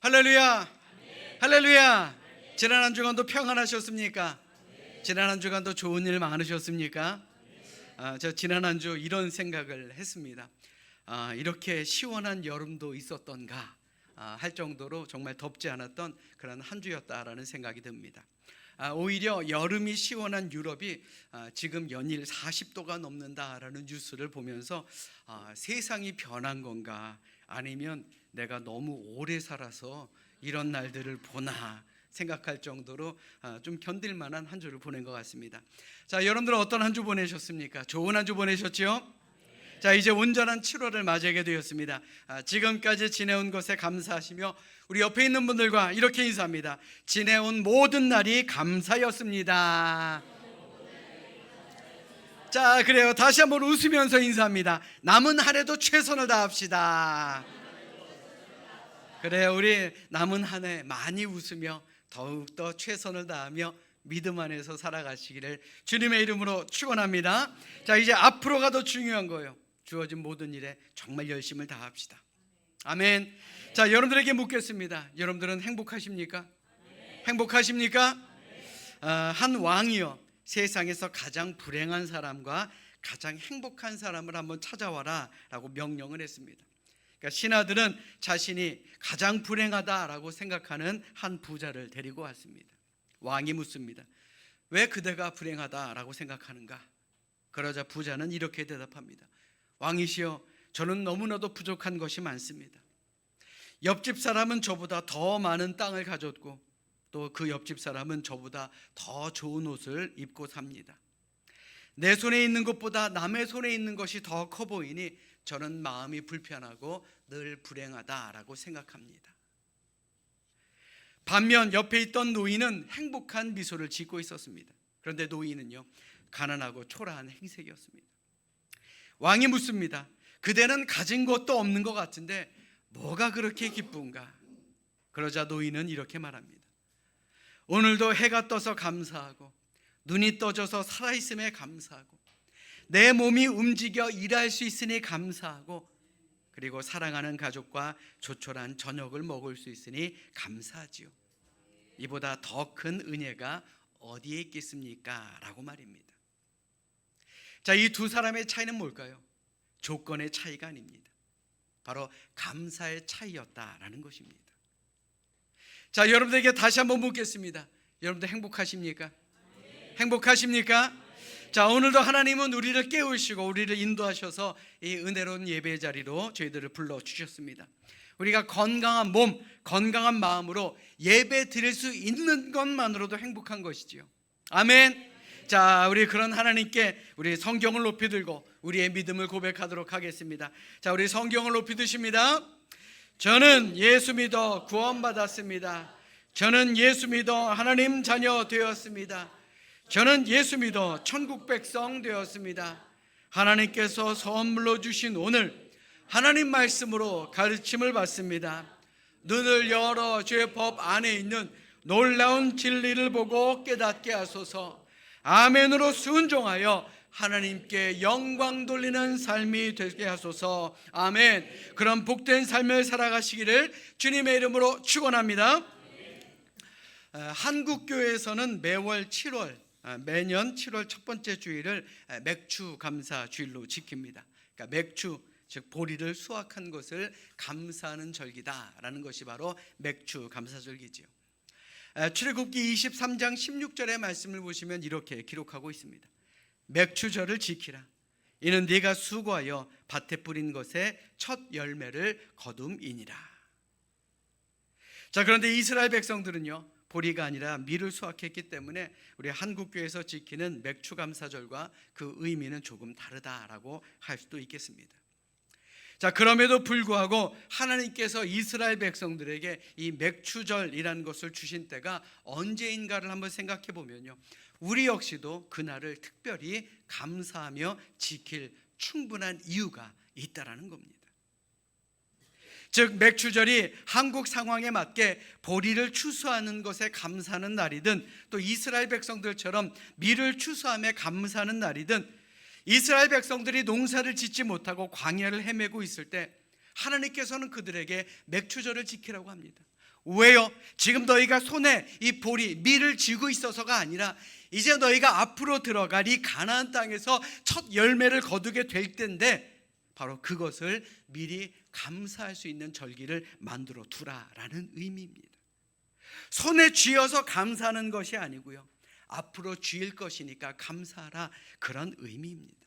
할렐루야. 할렐루야. 지난 한 주간도 평안하셨습니까? 지난 한 주간도 좋은 일 많으셨습니까? 저 지난 한 주 이런 생각을 했습니다. 이렇게 시원한 여름도 있었던가 할 정도로 정말 덥지 않았던 그런 한 주였다라는 생각이 듭니다. 오히려 여름이 시원한 유럽이 지금 연일 40도가 넘는다라는 뉴스를 보면서 세상이 변한 건가, 아니면 내가 너무 오래 살아서 이런 날들을 보나 생각할 정도로 좀 견딜 만한 한 주를 보낸 것 같습니다. 자, 여러분들은 어떤 한 주 보내셨습니까? 좋은 한 주 보내셨죠? 자, 이제 온전한 7월을 맞이하게 되었습니다. 지금까지 지내온 것에 감사하시며 우리 옆에 있는 분들과 이렇게 인사합니다. 지내온 모든 날이 감사였습니다. 자, 그래요. 다시 한번 웃으면서 인사합니다. 남은 한 해도 최선을 다합시다. 그래요. 우리 남은 한 해 많이 웃으며 더욱더 최선을 다하며 믿음 안에서 살아가시기를 주님의 이름으로 축원합니다. 자, 이제 앞으로가 더 중요한 거예요. 주어진 모든 일에 정말 열심을 다합시다. 아멘. 자, 여러분들에게 묻겠습니다. 여러분들은 행복하십니까? 행복하십니까? 한 왕이요, 세상에서 가장 불행한 사람과 가장 행복한 사람을 한번 찾아와라 라고 명령을 했습니다. 그러니까 신하들은 자신이 가장 불행하다라고 생각하는 한 부자를 데리고 왔습니다. 왕이 묻습니다. 왜 그대가 불행하다라고 생각하는가? 그러자 부자는 이렇게 대답합니다. 왕이시여, 저는 너무나도 부족한 것이 많습니다. 옆집 사람은 저보다 더 많은 땅을 가졌고 또 그 옆집 사람은 저보다 더 좋은 옷을 입고 삽니다. 내 손에 있는 것보다 남의 손에 있는 것이 더 커 보이니 저는 마음이 불편하고 늘 불행하다라고 생각합니다. 반면 옆에 있던 노인은 행복한 미소를 짓고 있었습니다. 그런데 노인은요, 가난하고 초라한 행색이었습니다. 왕이 묻습니다. 그대는 가진 것도 없는 것 같은데 뭐가 그렇게 기쁜가? 그러자 노인은 이렇게 말합니다. 오늘도 해가 떠서 감사하고 눈이 떠져서 살아있음에 감사하고 내 몸이 움직여 일할 수 있으니 감사하고 그리고 사랑하는 가족과 조촐한 저녁을 먹을 수 있으니 감사하지요. 이보다 더 큰 은혜가 어디에 있겠습니까? 라고 말입니다. 자, 이 두 사람의 차이는 뭘까요? 조건의 차이가 아닙니다. 바로 감사의 차이였다라는 것입니다. 자, 여러분들에게 다시 한번 묻겠습니다. 여러분들 행복하십니까? 행복하십니까? 자, 오늘도 하나님은 우리를 깨우시고 우리를 인도하셔서 이 은혜로운 예배의 자리로 저희들을 불러주셨습니다. 우리가 건강한 몸, 건강한 마음으로 예배 드릴 수 있는 것만으로도 행복한 것이지요. 아멘. 자, 우리 그런 하나님께 우리 성경을 높이 들고 우리의 믿음을 고백하도록 하겠습니다. 자, 우리 성경을 높이 드십니다. 저는 예수 믿어 구원받았습니다. 저는 예수 믿어 하나님 자녀 되었습니다. 저는 예수 믿어 천국 백성 되었습니다. 하나님께서 선물로 주신 오늘 하나님 말씀으로 가르침을 받습니다. 눈을 열어 주의 법 안에 있는 놀라운 진리를 보고 깨닫게 하소서. 아멘으로 순종하여 하나님께 영광 돌리는 삶이 되게 하소서. 아멘. 그런 복된 삶을 살아가시기를 주님의 이름으로 축원합니다. 한국교회에서는 매년 7월 첫 번째 주일을 맥주 감사 주일로 지킵니다. 그러니까 맥주, 즉 보리를 수확한 것을 감사하는 절기다라는 것이 바로 맥주 감사절기지요. 출애굽기 23장 16절의 말씀을 보시면 이렇게 기록하고 있습니다. 맥주절을 지키라. 이는 네가 수고하여 밭에 뿌린 것의 첫 열매를 거둠이니라. 자, 그런데 이스라엘 백성들은요, 보리가 아니라 밀을 수확했기 때문에 우리 한국교회에서 지키는 맥주감사절과 그 의미는 조금 다르다라고 할 수도 있겠습니다. 자, 그럼에도 불구하고 하나님께서 이스라엘 백성들에게 이 맥주절이라는 것을 주신 때가 언제인가를 한번 생각해 보면요, 우리 역시도 그날을 특별히 감사하며 지킬 충분한 이유가 있다라는 겁니다. 즉, 맥주절이 한국 상황에 맞게 보리를 추수하는 것에 감사하는 날이든 또 이스라엘 백성들처럼 밀을 추수함에 감사하는 날이든 이스라엘 백성들이 농사를 짓지 못하고 광야를 헤매고 있을 때 하나님께서는 그들에게 맥추절을 지키라고 합니다. 왜요? 지금 너희가 손에 이 보리, 밀을 쥐고 있어서가 아니라 이제 너희가 앞으로 들어갈 이 가나안 땅에서 첫 열매를 거두게 될 텐데 바로 그것을 미리 감사할 수 있는 절기를 만들어 두라라는 의미입니다. 손에 쥐어서 감사하는 것이 아니고요, 앞으로 쥐일 것이니까 감사하라, 그런 의미입니다.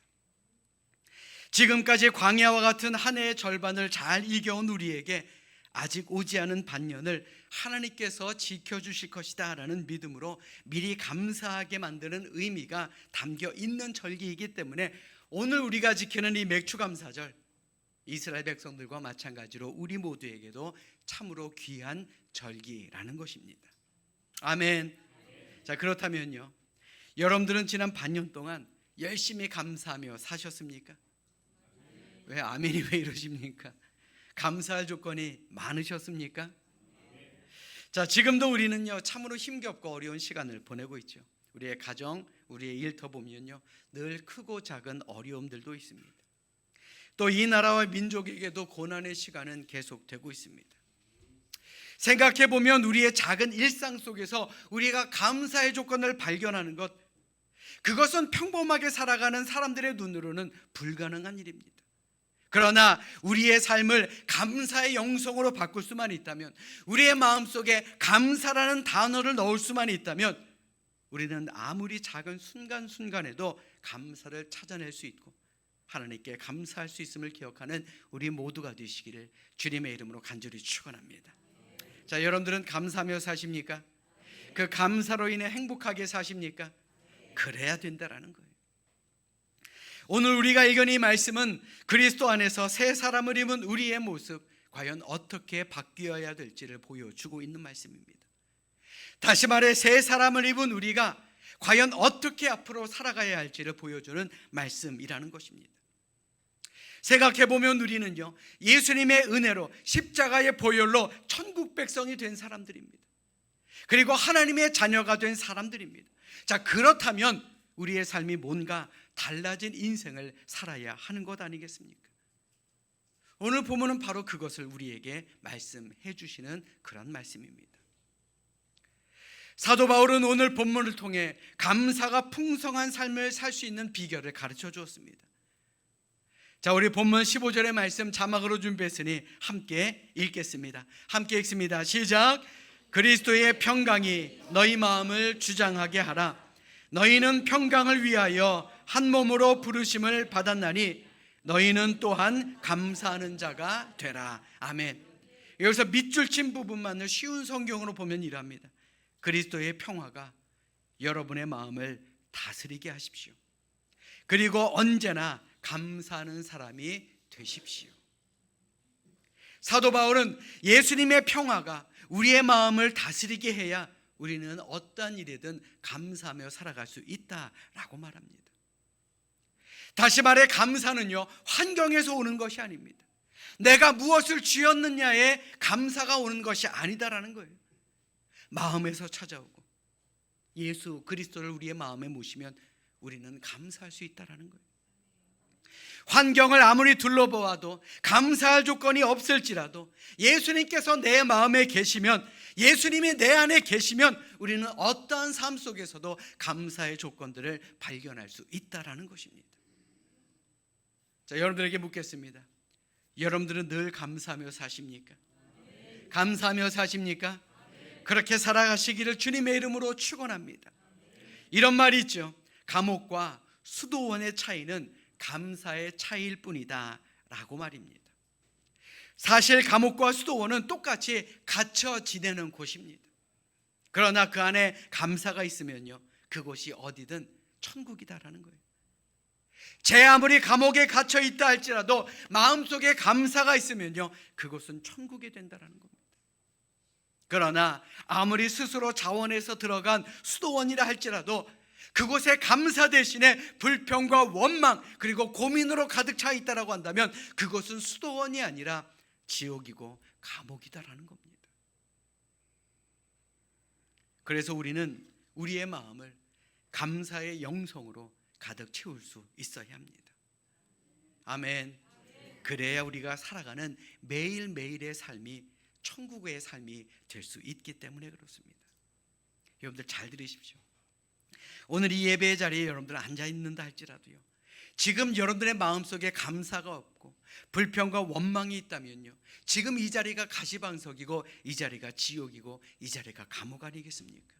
지금까지 광야와 같은 한 해의 절반을 잘 이겨온 우리에게 아직 오지 않은 반년을 하나님께서 지켜주실 것이다 라는 믿음으로 미리 감사하게 만드는 의미가 담겨 있는 절기이기 때문에 오늘 우리가 지키는 이 맥추감사절, 이스라엘 백성들과 마찬가지로 우리 모두에게도 참으로 귀한 절기라는 것입니다. 아멘. 자, 그렇다면요, 여러분들은 지난 반년 동안 열심히 감사하며 사셨습니까? 왜 아멘이 왜 이러십니까? 감사할 조건이 많으셨습니까? 자, 지금도 우리는요 참으로 힘겹고 어려운 시간을 보내고 있죠. 우리의 가정, 우리의 일터 보면요 늘 크고 작은 어려움들도 있습니다. 또 이 나라와 민족에게도 고난의 시간은 계속되고 있습니다. 생각해 보면 우리의 작은 일상 속에서 우리가 감사의 조건을 발견하는 것, 그것은 평범하게 살아가는 사람들의 눈으로는 불가능한 일입니다. 그러나 우리의 삶을 감사의 영성으로 바꿀 수만 있다면, 우리의 마음속에 감사라는 단어를 넣을 수만 있다면 우리는 아무리 작은 순간순간에도 감사를 찾아낼 수 있고 하나님께 감사할 수 있음을 기억하는 우리 모두가 되시기를 주님의 이름으로 간절히 축원합니다. 자, 여러분들은 감사하며 사십니까? 그 감사로 인해 행복하게 사십니까? 그래야 된다라는 거예요. 오늘 우리가 읽은 이 말씀은 그리스도 안에서 새 사람을 입은 우리의 모습, 과연 어떻게 바뀌어야 될지를 보여주고 있는 말씀입니다. 다시 말해 새 사람을 입은 우리가 과연 어떻게 앞으로 살아가야 할지를 보여주는 말씀이라는 것입니다. 생각해보면 우리는요 예수님의 은혜로 십자가의 보혈로 천국 백성이 된 사람들입니다. 그리고 하나님의 자녀가 된 사람들입니다. 자, 그렇다면 우리의 삶이 뭔가 달라진 인생을 살아야 하는 것 아니겠습니까? 오늘 본문은 바로 그것을 우리에게 말씀해 주시는 그런 말씀입니다. 사도 바울은 오늘 본문을 통해 감사가 풍성한 삶을 살 수 있는 비결을 가르쳐 주었습니다. 자, 우리 본문 15절의 말씀 자막으로 준비했으니 함께 읽겠습니다. 함께 읽습니다. 시작. 그리스도의 평강이 너희 마음을 주장하게 하라. 너희는 평강을 위하여 한 몸으로 부르심을 받았나니 너희는 또한 감사하는 자가 되라. 아멘. 여기서 밑줄 친 부분만을 쉬운 성경으로 보면 이랍니다. 그리스도의 평화가 여러분의 마음을 다스리게 하십시오. 그리고 언제나 감사하는 사람이 되십시오. 사도 바울은 예수님의 평화가 우리의 마음을 다스리게 해야 우리는 어떠한 일이든 감사하며 살아갈 수 있다라고 말합니다. 다시 말해 감사는요 환경에서 오는 것이 아닙니다. 내가 무엇을 쥐었느냐에 감사가 오는 것이 아니다라는 거예요. 마음에서 찾아오고 예수 그리스도를 우리의 마음에 모시면 우리는 감사할 수 있다라는 거예요. 환경을 아무리 둘러보아도 감사할 조건이 없을지라도 예수님께서 내 마음에 계시면, 예수님이 내 안에 계시면 우리는 어떠한 삶 속에서도 감사의 조건들을 발견할 수 있다라는 것입니다. 자, 여러분들에게 묻겠습니다. 여러분들은 늘 감사하며 사십니까? 감사하며 사십니까? 그렇게 살아가시기를 주님의 이름으로 축원합니다. 이런 말이 있죠. 감옥과 수도원의 차이는 감사의 차이일 뿐이다 라고 말입니다. 사실 감옥과 수도원은 똑같이 갇혀 지내는 곳입니다. 그러나 그 안에 감사가 있으면요 그곳이 어디든 천국이다라는 거예요. 제 아무리 감옥에 갇혀 있다 할지라도 마음속에 감사가 있으면요 그곳은 천국이 된다라는 겁니다. 그러나 아무리 스스로 자원해서 들어간 수도원이라 할지라도 그곳에 감사 대신에 불평과 원망 그리고 고민으로 가득 차 있다라고 한다면 그것은 수도원이 아니라 지옥이고 감옥이다라는 겁니다. 그래서 우리는 우리의 마음을 감사의 영성으로 가득 채울 수 있어야 합니다. 아멘. 그래야 우리가 살아가는 매일매일의 삶이 천국의 삶이 될 수 있기 때문에 그렇습니다. 여러분들 잘 들으십시오. 오늘 이 예배의 자리에 여러분들 앉아 있는다 할지라도요, 지금 여러분들의 마음속에 감사가 없고 불평과 원망이 있다면요, 지금 이 자리가 가시방석이고 이 자리가 지옥이고 이 자리가 감옥 아니겠습니까?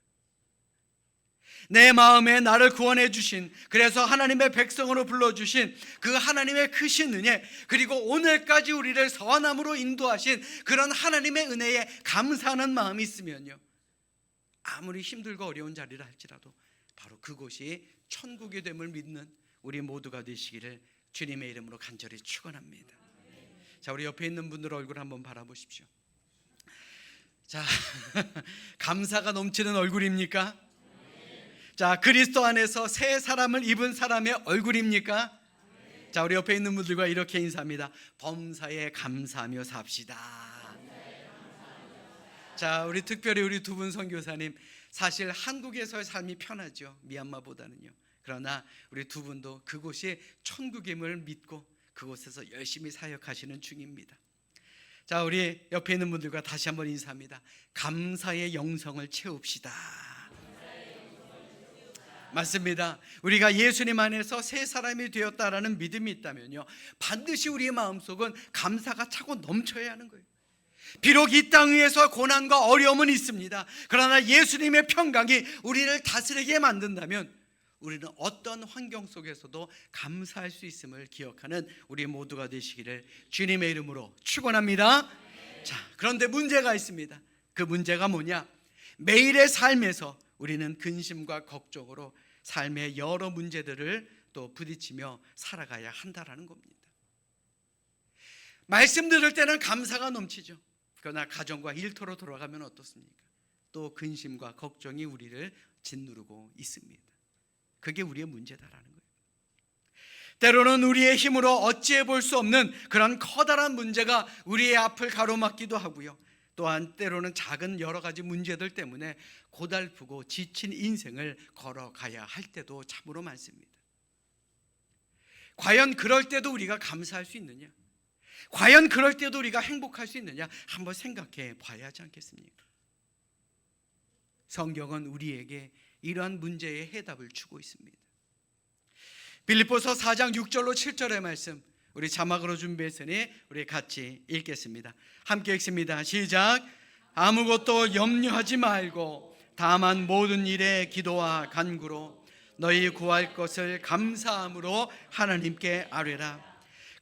내 마음에 나를 구원해 주신, 그래서 하나님의 백성으로 불러주신 그 하나님의 크신 은혜, 그리고 오늘까지 우리를 선함으로 인도하신 그런 하나님의 은혜에 감사하는 마음이 있으면요, 아무리 힘들고 어려운 자리라 할지라도 바로 그곳이 천국이 됨을 믿는 우리 모두가 되시기를 주님의 이름으로 간절히 축원합니다. 자, 우리 옆에 있는 분들 얼굴 한번 바라보십시오. 자, 감사가 넘치는 얼굴입니까? 자, 그리스도 안에서 새 사람을 입은 사람의 얼굴입니까? 자, 우리 옆에 있는 분들과 이렇게 인사합니다. 범사에 감사하며 삽시다. 자, 우리 특별히 우리 두 분 선교사님, 사실 한국에서의 삶이 편하죠, 미얀마보다는요. 그러나 우리 두 분도 그곳이 천국임을 믿고 그곳에서 열심히 사역하시는 중입니다. 자, 우리 옆에 있는 분들과 다시 한번 인사합니다. 감사의 영성을 채웁시다. 맞습니다. 우리가 예수님 안에서 새 사람이 되었다라는 믿음이 있다면요, 반드시 우리의 마음속은 감사가 차고 넘쳐야 하는 거예요. 비록 이 땅 위에서 고난과 어려움은 있습니다. 그러나 예수님의 평강이 우리를 다스리게 만든다면 우리는 어떤 환경 속에서도 감사할 수 있음을 기억하는 우리 모두가 되시기를 주님의 이름으로 축원합니다. 자, 그런데 문제가 있습니다. 그 문제가 뭐냐? 매일의 삶에서 우리는 근심과 걱정으로 삶의 여러 문제들을 또 부딪히며 살아가야 한다라는 겁니다. 말씀 들을 때는 감사가 넘치죠. 그러나 가정과 일터로 돌아가면 어떻습니까? 또 근심과 걱정이 우리를 짓누르고 있습니다. 그게 우리의 문제다라는 거예요. 때로는 우리의 힘으로 어찌해 볼 수 없는 그런 커다란 문제가 우리의 앞을 가로막기도 하고요, 또한 때로는 작은 여러 가지 문제들 때문에 고달프고 지친 인생을 걸어가야 할 때도 참으로 많습니다. 과연 그럴 때도 우리가 감사할 수 있느냐? 과연 그럴 때도 우리가 행복할 수 있느냐? 한번 생각해 봐야 하지 않겠습니까? 성경은 우리에게 이러한 문제의 해답을 주고 있습니다. 빌립보서 4장 6절로 7절의 말씀, 우리 자막으로 준비했으니 우리 같이 읽겠습니다. 함께 읽습니다. 시작. 아무것도 염려하지 말고 다만 모든 일에 기도와 간구로 너희 구할 것을 감사함으로 하나님께 아뢰라.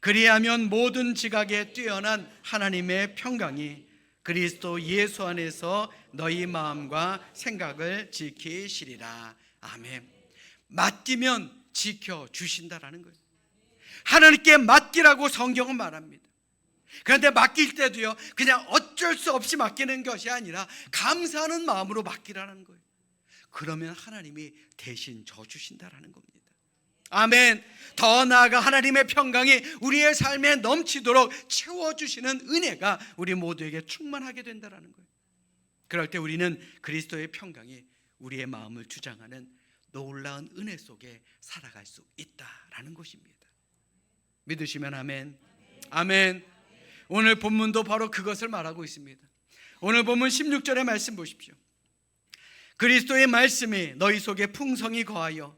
그리하면 모든 지각에 뛰어난 하나님의 평강이 그리스도 예수 안에서 너희 마음과 생각을 지키시리라. 아멘. 맡기면 지켜주신다라는 거예요. 하나님께 맡기라고 성경은 말합니다. 그런데 맡길 때도요, 그냥 어쩔 수 없이 맡기는 것이 아니라 감사하는 마음으로 맡기라는 거예요. 그러면 하나님이 대신 져주신다라는 겁니다. 아멘. 더 나아가 하나님의 평강이 우리의 삶에 넘치도록 채워주시는 은혜가 우리 모두에게 충만하게 된다라는 거예요. 그럴 때 우리는 그리스도의 평강이 우리의 마음을 주장하는 놀라운 은혜 속에 살아갈 수 있다라는 것입니다. 믿으시면 아멘. 아멘. 오늘 본문도 바로 그것을 말하고 있습니다. 오늘 본문 16절의 말씀 보십시오. 그리스도의 말씀이 너희 속에 풍성히 거하여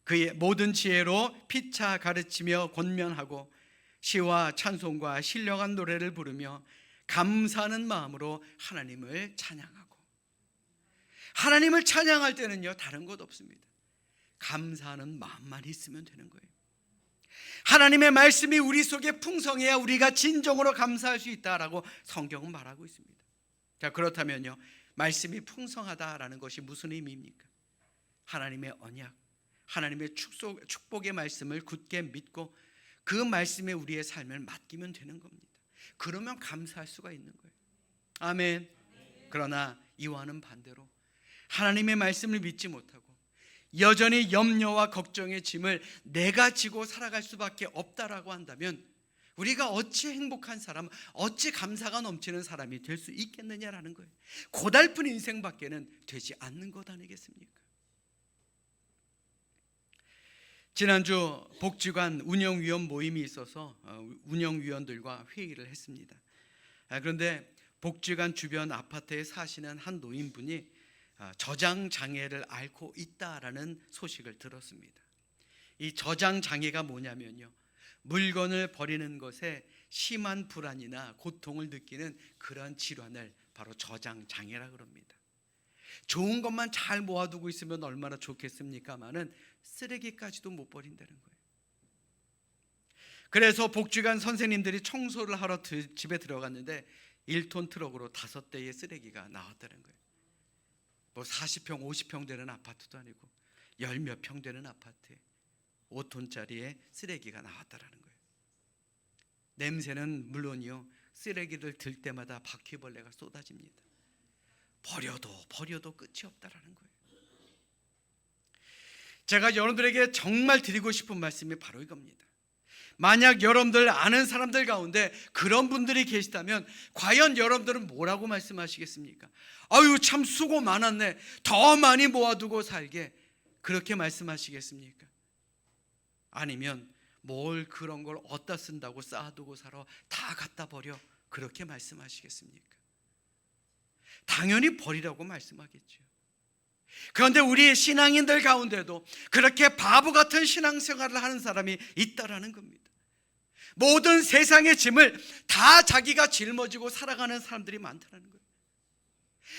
그의 모든 지혜로 피차 가르치며 권면하고 시와 찬송과 신령한 노래를 부르며 감사하는 마음으로 하나님을 찬양하고. 하나님을 찬양할 때는요, 다른 것 없습니다. 감사하는 마음만 있으면 되는 거예요. 하나님의 말씀이 우리 속에 풍성해야 우리가 진정으로 감사할 수 있다라고 성경은 말하고 있습니다. 자, 그렇다면요, 말씀이 풍성하다라는 것이 무슨 의미입니까? 하나님의 언약, 하나님의 축복의 말씀을 굳게 믿고 그 말씀에 우리의 삶을 맡기면 되는 겁니다. 그러면 감사할 수가 있는 거예요. 아멘. 그러나 이와는 반대로 하나님의 말씀을 믿지 못하고 여전히 염려와 걱정의 짐을 내가 지고 살아갈 수밖에 없다라고 한다면 우리가 어찌 행복한 사람, 어찌 감사가 넘치는 사람이 될 수 있겠느냐라는 거예요. 고달픈 인생밖에는 되지 않는 것 아니겠습니까? 지난주 복지관 운영위원 모임이 있어서 운영위원들과 회의를 했습니다. 그런데 복지관 주변 아파트에 사시는 한 노인분이 저장 장애를 앓고 있다라는 소식을 들었습니다. 이 저장 장애가 뭐냐면요, 물건을 버리는 것에 심한 불안이나 고통을 느끼는 그런 질환을 바로 저장 장애라 그럽니다. 좋은 것만 잘 모아두고 있으면 얼마나 좋겠습니까마는 쓰레기까지도 못 버린다는 거예요. 그래서 복지관 선생님들이 청소를 하러 집에 들어갔는데 1톤 트럭으로 5대의 쓰레기가 나왔다는 거예요. 뭐 40평, 50평 되는 아파트도 아니고 10몇 평 되는 아파트에 5톤짜리의 쓰레기가 나왔다라는 거예요. 냄새는 물론이요, 쓰레기를 들 때마다 바퀴벌레가 쏟아집니다. 버려도 끝이 없다라는 거예요. 제가 여러분들에게 정말 드리고 싶은 말씀이 바로 이겁니다. 만약 여러분들 아는 사람들 가운데 그런 분들이 계시다면 과연 여러분들은 뭐라고 말씀하시겠습니까? 아유, 참 수고 많았네, 더 많이 모아두고 살게, 그렇게 말씀하시겠습니까? 아니면 뭘 그런 걸 어디다 쓴다고 쌓아두고 살아, 다 갖다 버려, 그렇게 말씀하시겠습니까? 당연히 버리라고 말씀하겠죠. 그런데 우리 신앙인들 가운데도 그렇게 바보 같은 신앙생활을 하는 사람이 있다라는 겁니다. 모든 세상의 짐을 다 자기가 짊어지고 살아가는 사람들이 많다는 거예요.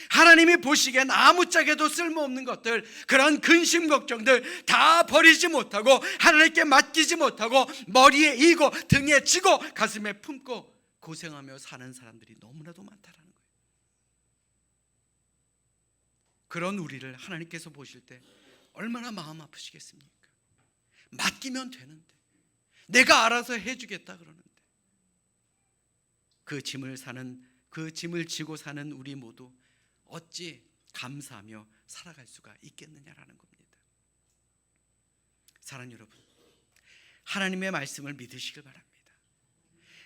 하나님이 보시기엔 아무짝에도 쓸모없는 것들, 그런 근심 걱정들 다 버리지 못하고 하나님께 맡기지 못하고 머리에 이고 등에 지고 가슴에 품고 고생하며 사는 사람들이 너무나도 많다라는 거예요. 그런 우리를 하나님께서 보실 때 얼마나 마음 아프시겠습니까? 맡기면 되는데, 내가 알아서 해주겠다 그러는데, 그 짐을 지고 사는 우리 모두 어찌 감사하며 살아갈 수가 있겠느냐라는 겁니다. 사랑하는 여러분, 하나님의 말씀을 믿으시길 바랍니다.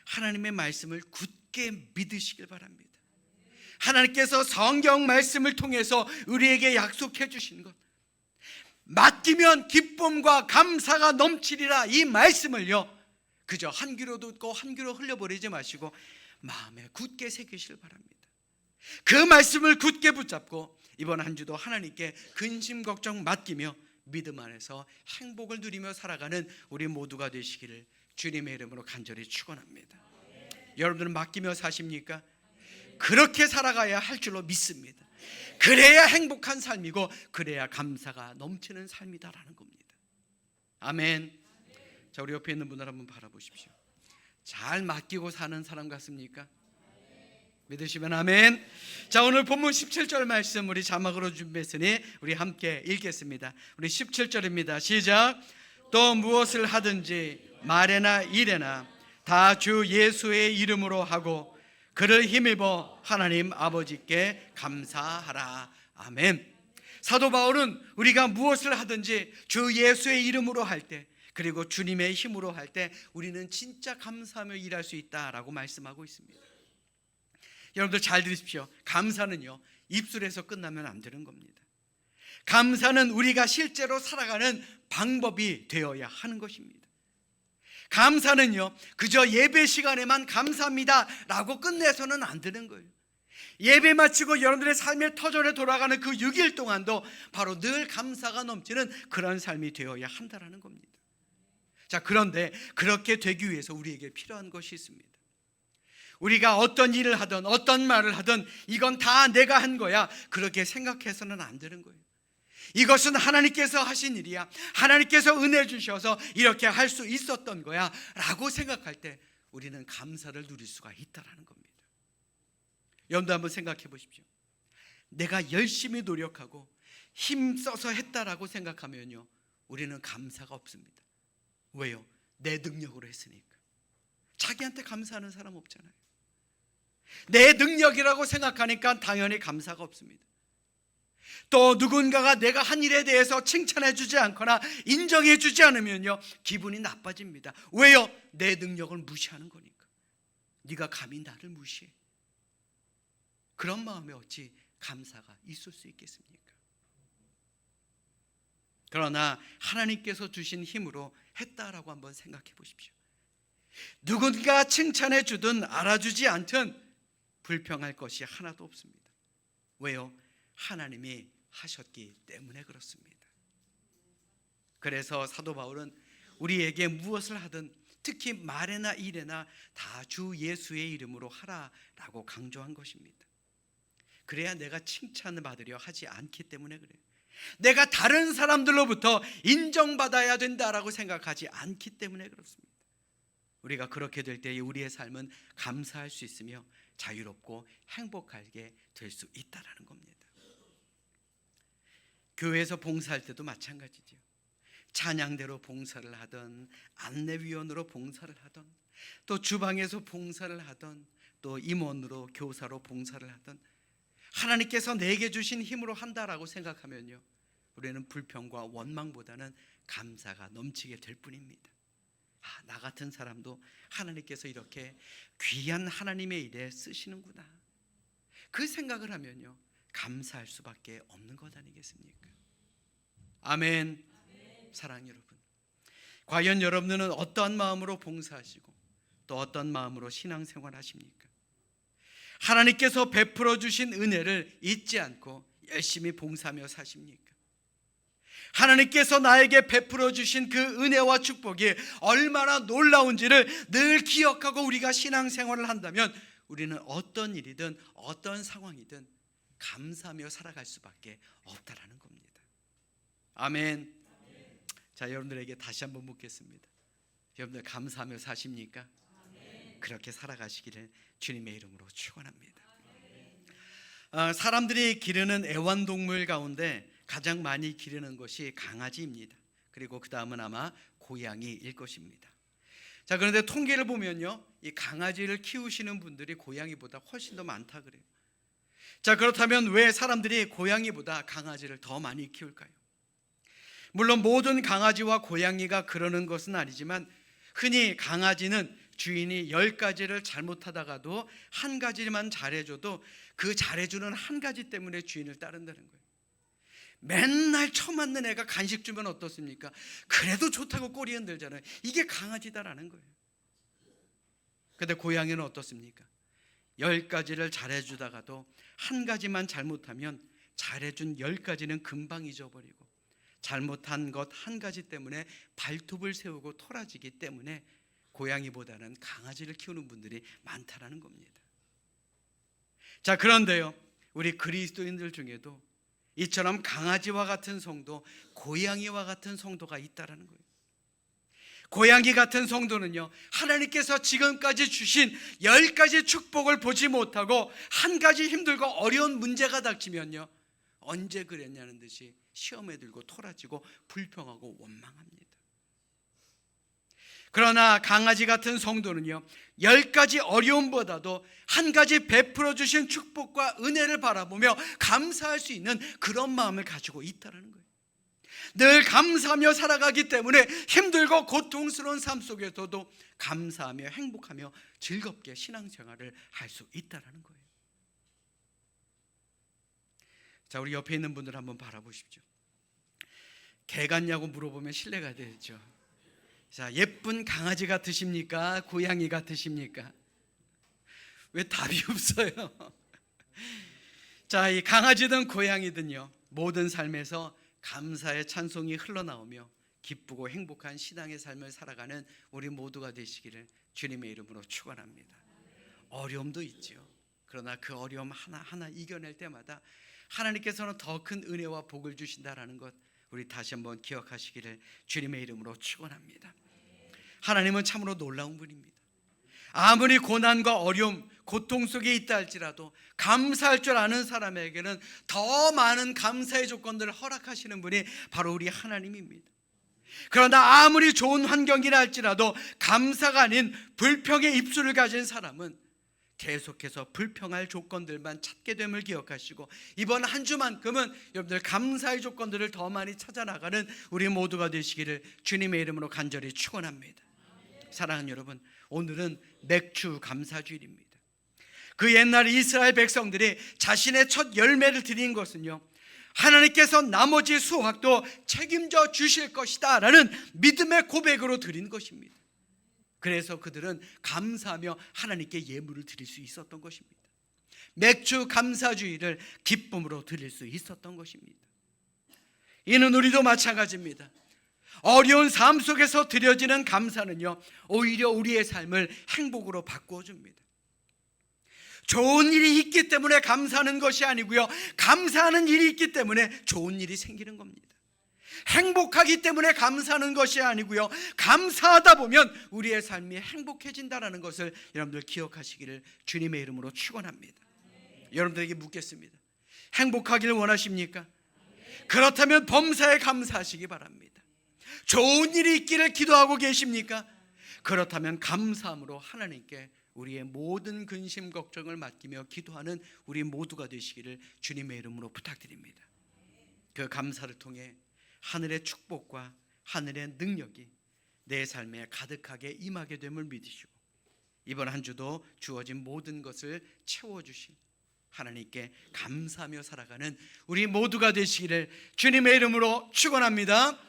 하나님의 말씀을 굳게 믿으시길 바랍니다. 하나님께서 성경 말씀을 통해서 우리에게 약속해 주신 것, 맡기면 기쁨과 감사가 넘치리라, 이 말씀을요, 그저 한 귀로 듣고 한 귀로 흘려버리지 마시고 마음에 굳게 새기시길 바랍니다. 그 말씀을 굳게 붙잡고 이번 한 주도 하나님께 근심 걱정 맡기며 믿음 안에서 행복을 누리며 살아가는 우리 모두가 되시기를 주님의 이름으로 간절히 축원합니다. 여러분들은 맡기며 사십니까? 그렇게 살아가야 할 줄로 믿습니다. 그래야 행복한 삶이고 그래야 감사가 넘치는 삶이다라는 겁니다. 아멘. 자, 우리 옆에 있는 분을 한번 바라보십시오. 잘 맡기고 사는 사람 같습니까? 믿으시면 아멘. 자, 오늘 본문 17절 말씀 우리 자막으로 준비했으니 우리 함께 읽겠습니다. 우리 17절입니다. 시작. 또 무엇을 하든지 말에나 일에나 다 주 예수의 이름으로 하고 그를 힘입어 하나님 아버지께 감사하라. 아멘. 사도 바울은 우리가 무엇을 하든지 주 예수의 이름으로 할 때, 그리고 주님의 힘으로 할 때 우리는 진짜 감사하며 일할 수 있다라고 말씀하고 있습니다. 여러분들 잘 들으십시오. 감사는요, 입술에서 끝나면 안 되는 겁니다. 감사는 우리가 실제로 살아가는 방법이 되어야 하는 것입니다. 감사는요, 그저 예배 시간에만 감사합니다 라고 끝내서는 안 되는 거예요. 예배 마치고 여러분들의 삶의 터전에 돌아가는 그 6일 동안도 바로 늘 감사가 넘치는 그런 삶이 되어야 한다는 겁니다. 자, 그런데 그렇게 되기 위해서 우리에게 필요한 것이 있습니다. 우리가 어떤 일을 하든 어떤 말을 하든 이건 다 내가 한 거야, 그렇게 생각해서는 안 되는 거예요. 이것은 하나님께서 하신 일이야, 하나님께서 은혜 주셔서 이렇게 할 수 있었던 거야 라고 생각할 때 우리는 감사를 누릴 수가 있다는 겁니다. 여러분도 한번 생각해 보십시오. 내가 열심히 노력하고 힘써서 했다라고 생각하면요, 우리는 감사가 없습니다. 왜요? 내 능력으로 했으니까. 자기한테 감사하는 사람 없잖아요. 내 능력이라고 생각하니까 당연히 감사가 없습니다. 또 누군가가 내가 한 일에 대해서 칭찬해 주지 않거나 인정해 주지 않으면요, 기분이 나빠집니다. 왜요? 내 능력을 무시하는 거니까. 네가 감히 나를 무시해. 그런 마음에 어찌 감사가 있을 수 있겠습니까? 그러나 하나님께서 주신 힘으로 했다라고 한번 생각해 보십시오. 누군가 칭찬해 주든 알아주지 않든 불평할 것이 하나도 없습니다. 왜요? 하나님이 하셨기 때문에 그렇습니다. 그래서 사도 바울은 우리에게 무엇을 하든 특히 말에나 일에나 다 주 예수의 이름으로 하라라고 강조한 것입니다. 그래야 내가 칭찬을 받으려 하지 않기 때문에 그래요. 내가 다른 사람들로부터 인정받아야 된다라고 생각하지 않기 때문에 그렇습니다. 우리가 그렇게 될 때 우리의 삶은 감사할 수 있으며 자유롭고 행복하게 될 수 있다라는 겁니다. 교회에서 봉사할 때도 마찬가지죠. 찬양대로 봉사를 하던, 안내위원으로 봉사를 하던, 또 주방에서 봉사를 하던, 또 임원으로 교사로 봉사를 하던, 하나님께서 내게 주신 힘으로 한다라고 생각하면요, 우리는 불평과 원망보다는 감사가 넘치게 될 뿐입니다. 나 같은 사람도 하나님께서 이렇게 귀한 하나님의 일에 쓰시는구나, 그 생각을 하면요 감사할 수밖에 없는 것 아니겠습니까? 아멘. 사랑하는 여러분, 과연 여러분은 어떠한 마음으로 봉사하시고 또 어떤 마음으로 신앙생활 하십니까? 하나님께서 베풀어 주신 은혜를 잊지 않고 열심히 봉사하며 사십니까? 하나님께서 나에게 베풀어 주신 그 은혜와 축복이 얼마나 놀라운지를 늘 기억하고 우리가 신앙생활을 한다면 우리는 어떤 일이든 어떤 상황이든 감사하며 살아갈 수밖에 없다라는 겁니다. 아멘. 자, 여러분들에게 다시 한번 묻겠습니다. 여러분들 감사하며 사십니까? 그렇게 살아가시기를 주님의 이름으로 축원합니다. 사람들이 기르는 애완동물 가운데 가장 많이 기르는 것이 강아지입니다. 그리고 그 다음은 아마 고양이일 것입니다. 자, 그런데 통계를 보면요, 이 강아지를 키우시는 분들이 고양이보다 훨씬 더 많다 그래요. 자, 그렇다면 왜 사람들이 고양이보다 강아지를 더 많이 키울까요? 물론 모든 강아지와 고양이가 그러는 것은 아니지만 흔히 강아지는 주인이 10가지를 잘못하다가도 한 가지만 잘해줘도 그 잘해주는 한 가지 때문에 주인을 따른다는 거예요. 맨날 처맞는 애가 간식 주면 어떻습니까? 그래도 좋다고 꼬리 흔들잖아요. 이게 강아지다라는 거예요. 근데 고양이는 어떻습니까? 10가지를 잘해주다가도 한 가지만 잘못하면 잘해준 10가지는 금방 잊어버리고 잘못한 것 한 가지 때문에 발톱을 세우고 토라지기 때문에 고양이보다는 강아지를 키우는 분들이 많다라는 겁니다. 자, 그런데요, 우리 그리스도인들 중에도 이처럼 강아지와 같은 성도, 고양이와 같은 성도가 있다라는 거예요. 고양이 같은 성도는요, 하나님께서 지금까지 주신 10가지 축복을 보지 못하고 한 가지 힘들고 어려운 문제가 닥치면요, 언제 그랬냐는 듯이 시험에 들고 토라지고 불평하고 원망합니다. 그러나 강아지 같은 성도는요, 10가지 어려움보다도 한 가지 베풀어 주신 축복과 은혜를 바라보며 감사할 수 있는 그런 마음을 가지고 있다는 거예요. 늘 감사하며 살아가기 때문에 힘들고 고통스러운 삶 속에서도 감사하며 행복하며 즐겁게 신앙생활을 할 수 있다는 거예요. 자, 우리 옆에 있는 분들 한번 바라보십시오. 개 같냐고 물어보면 신뢰가 되죠. 자, 예쁜 강아지 같으십니까? 고양이 같으십니까? 왜 답이 없어요? 자, 이 강아지든 고양이든요, 모든 삶에서 감사의 찬송이 흘러나오며 기쁘고 행복한 신앙의 삶을 살아가는 우리 모두가 되시기를 주님의 이름으로 축원합니다. 어려움도 있죠. 그러나 그 어려움 하나하나 이겨낼 때마다 하나님께서는 더 큰 은혜와 복을 주신다라는 것, 우리 다시 한번 기억하시기를 주님의 이름으로 축원합니다. 하나님은 참으로 놀라운 분입니다. 아무리 고난과 어려움, 고통 속에 있다 할지라도 감사할 줄 아는 사람에게는 더 많은 감사의 조건들을 허락하시는 분이 바로 우리 하나님입니다. 그러나 아무리 좋은 환경이라 할지라도 감사가 아닌 불평의 입술을 가진 사람은 계속해서 불평할 조건들만 찾게 됨을 기억하시고 이번 한 주만큼은 여러분들 감사의 조건들을 더 많이 찾아나가는 우리 모두가 되시기를 주님의 이름으로 간절히 축원합니다. 사랑하는 여러분, 오늘은 맥주 감사주일입니다. 그 옛날 이스라엘 백성들이 자신의 첫 열매를 드린 것은요, 하나님께서 나머지 수확도 책임져 주실 것이다 라는 믿음의 고백으로 드린 것입니다. 그래서 그들은 감사하며 하나님께 예물을 드릴 수 있었던 것입니다. 맥주 감사주의를 기쁨으로 드릴 수 있었던 것입니다. 이는 우리도 마찬가지입니다. 어려운 삶 속에서 드려지는 감사는요, 오히려 우리의 삶을 행복으로 바꾸어 줍니다. 좋은 일이 있기 때문에 감사하는 것이 아니고요, 감사하는 일이 있기 때문에 좋은 일이 생기는 겁니다. 행복하기 때문에 감사하는 것이 아니고요, 감사하다 보면 우리의 삶이 행복해진다는 것을 여러분들 기억하시기를 주님의 이름으로 축원합니다. 여러분들에게 묻겠습니다. 행복하기를 원하십니까? 그렇다면 범사에 감사하시기 바랍니다. 좋은 일이 있기를 기도하고 계십니까? 그렇다면 감사함으로 하나님께 우리의 모든 근심 걱정을 맡기며 기도하는 우리 모두가 되시기를 주님의 이름으로 부탁드립니다. 그 감사를 통해 하늘의 축복과 하늘의 능력이 내 삶에 가득하게 임하게 됨을 믿으시고, 이번 한 주도 주어진 모든 것을 채워주신 하나님께 감사하며 살아가는 우리 모두가 되시기를 주님의 이름으로 축원합니다.